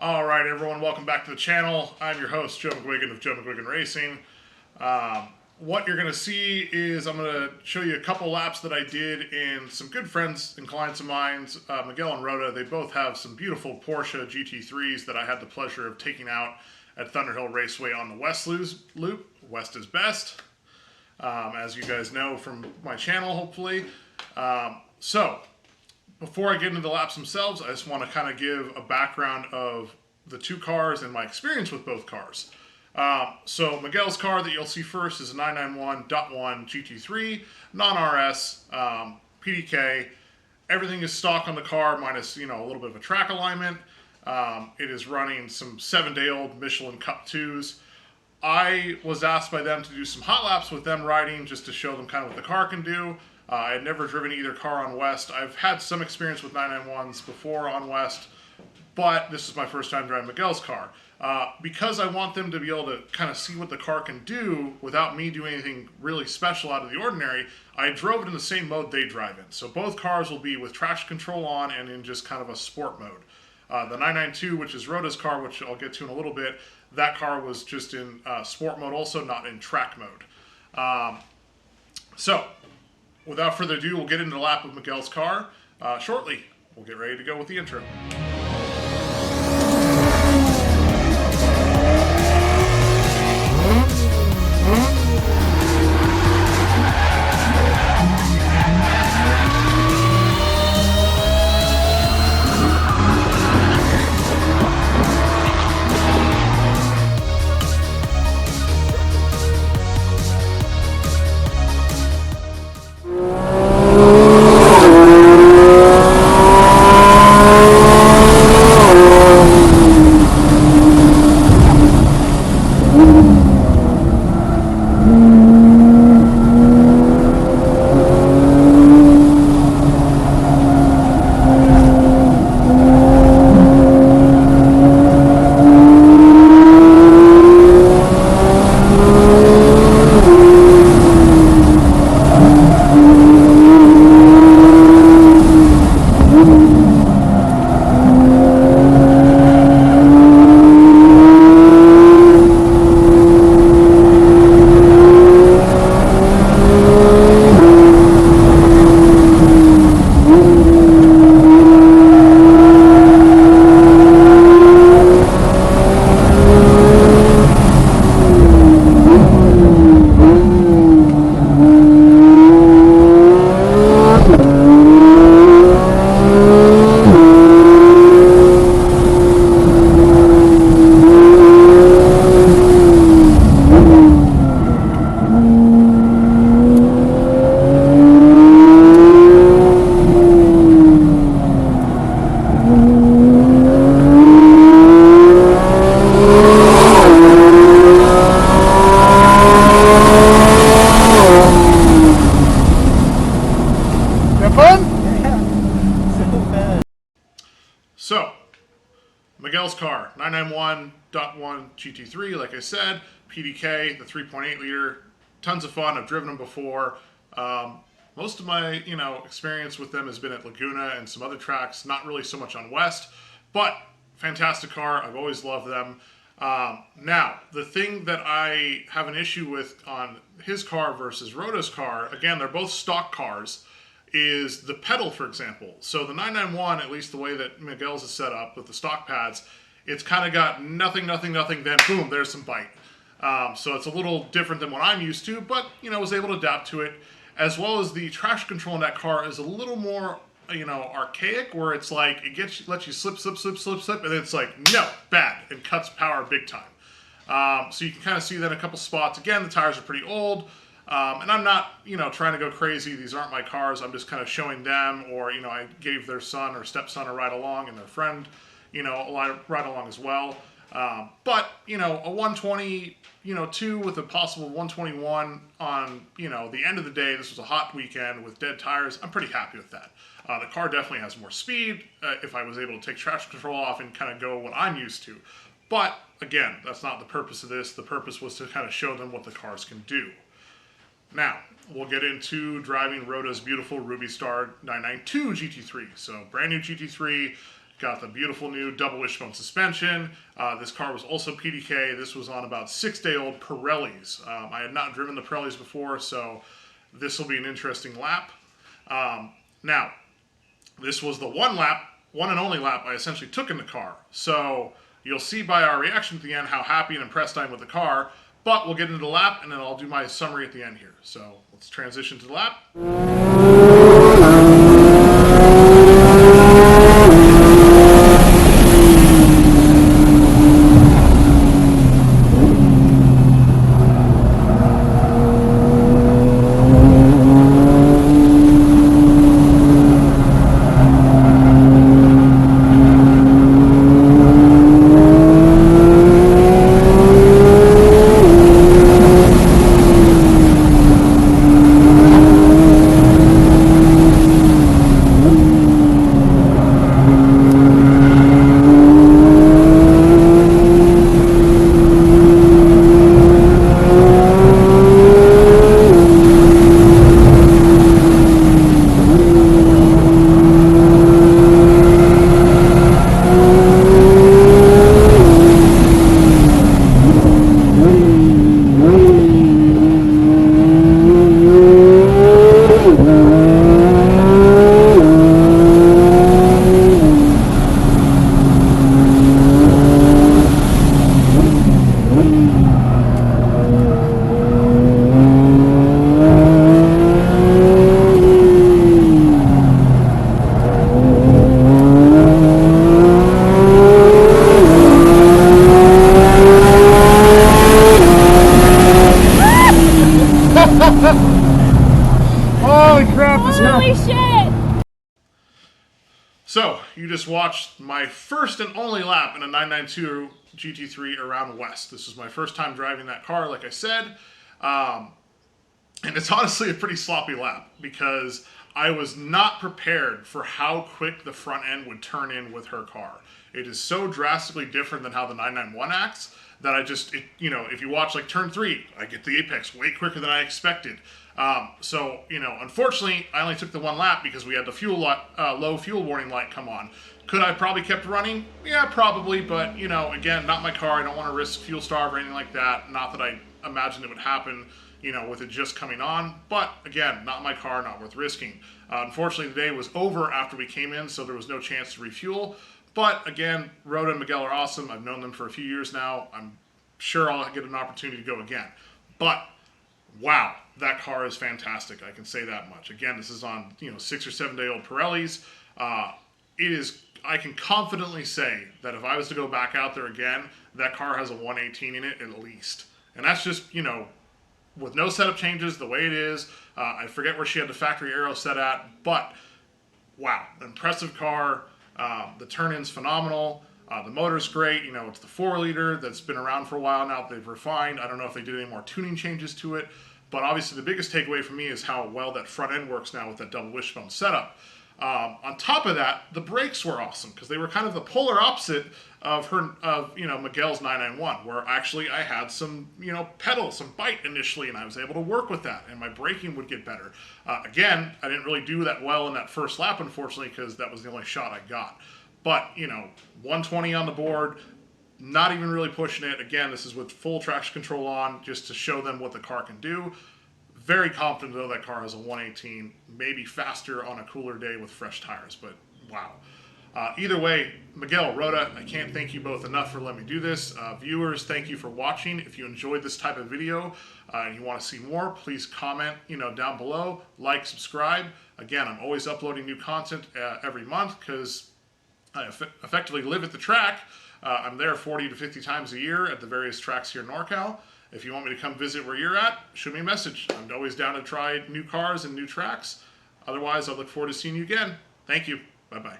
All right, everyone, welcome back to the channel. I'm your host, Joe McGuigan of Joe McGuigan Racing. What you're going to see is I'm going to show you a couple laps that I did in some good friends and clients of mine, Miguel and Rhoda. They both have some beautiful Porsche GT3s that I had the pleasure of taking out at Thunderhill Raceway on the West Loop. West is best, as you guys know from my channel, hopefully. So, before I get into the laps themselves, I just want to kind of give a background of the two cars and my experience with both cars. So Miguel's car that you'll see first is a 991.1 GT3, non-RS, PDK. Everything is stock on the car, minus a little bit of a track alignment. It is running some 7-day-old Michelin Cup 2s. I was asked by them to do some hot laps with them riding, just to show them kind of what the car can do. I had never driven either car on West. I've had some experience with 991s before on West, but this is my first time driving Miguel's car. Because I want them to be able to kind of see what the car can do without me doing anything really special out of the ordinary, I drove it in the same mode they drive in. So both cars will be with traction control on and in just kind of a sport mode. The 992, which is Rhoda's car, which I'll get to in a little bit, that car was just in sport mode also, not in track mode. So, without further ado, we'll get into the lap of Miguel's car shortly. We'll get ready to go with the intro. So, Miguel's car, 991.1 GT3, like I said, PDK, the 3.8 liter, tons of fun. I've driven them before. Most of my, experience with them has been at Laguna and some other tracks, not really so much on West, but fantastic car. I've always loved them. Now, the thing that I have an issue with on his car versus Rhoda's car, again, they're both stock cars, is the pedal, for example. So the 991, at least the way that Miguel's is set up with the stock pads, it's kind of got nothing, then boom, there's some bite. So it's a little different than what I'm used to, but, was able to adapt to it, as well as the traction control in that car is a little more, archaic, where it's like, lets you slip, and then it's like, no, bad, and cuts power big time. So you can kind of see that in a couple spots. Again, the tires are pretty old. And I'm not, trying to go crazy. These aren't my cars. I'm just kind of showing them, or, I gave their son or stepson a ride along and their friend, a ride along as well. But, a 122 with a possible 121 on, the end of the day, this was a hot weekend with dead tires. I'm pretty happy with that. The car definitely has more speed if I was able to take traction control off and kind of go what I'm used to. But, again, that's not the purpose of this. The purpose was to kind of show them what the cars can do. Now, we'll get into driving Rhoda's beautiful Ruby Star 992 GT3. So, brand new GT3, Got the beautiful new double wishbone suspension. This car was also PDK. This was on about 6-day-old Pirellis. I had not driven the Pirellis before, so this will be an interesting lap. Now, this was the one and only lap I essentially took in the car. So you'll see by our reaction at the end how happy and impressed I am with the car. But we'll get into the lap, and then I'll do my summary at the end here. So let's transition to the lap. Holy crap, this car. Holy shit! So, you just watched my first and only lap in a 992 GT3 around West. This was my first time driving that car, like I said. And it's honestly a pretty sloppy lap because I was not prepared for how quick the front end would turn in with her car. It is so drastically different than how the 991 acts that if you watch like turn 3, I get the apex way quicker than I expected. Unfortunately, I only took the one lap because we had the low fuel warning light come on. Could I probably kept running? Yeah, probably, but, again, not my car. I don't want to risk fuel starve or anything like that. Not that I imagined it would happen, with it just coming on. But, again, not my car, not worth risking. Unfortunately, the day was over after we came in, so there was no chance to refuel. But, again, Rhoda and Miguel are awesome. I've known them for a few years now. I'm sure I'll get an opportunity to go again. But, wow, that car is fantastic. I can say that much. Again, this is on 6 or 7 day old Pirellis. I can confidently say that if I was to go back out there again, that car has a 118 in it at least. And that's just with no setup changes, the way it is. I forget where she had the factory aero set at, but wow, impressive car. The turn-in's phenomenal. The motor's great. It's the 4-liter that's been around for a while now. They've refined. I don't know if they did any more tuning changes to it. But obviously the biggest takeaway for me is how well that front end works now with that double wishbone setup. On top of that, the brakes were awesome because they were kind of the polar opposite of Miguel's 991, where actually I had some pedal, some bite initially, and I was able to work with that, and my braking would get better. Again, I didn't really do that well in that first lap, unfortunately, because that was the only shot I got. But 120 on the board. Not even really pushing it. Again, this is with full traction control on, just to show them what the car can do. Very confident, though, that car has a 118, maybe faster on a cooler day with fresh tires, but wow. Either way, Miguel, Rhoda, I can't thank you both enough for letting me do this. Viewers, thank you for watching. If you enjoyed this type of video and you want to see more, please comment down below, like, subscribe. Again, I'm always uploading new content every month because I effectively live at the track. I'm there 40 to 50 times a year at the various tracks here in NorCal. If you want me to come visit where you're at, shoot me a message. I'm always down to try new cars and new tracks. Otherwise, I look forward to seeing you again. Thank you. Bye-bye.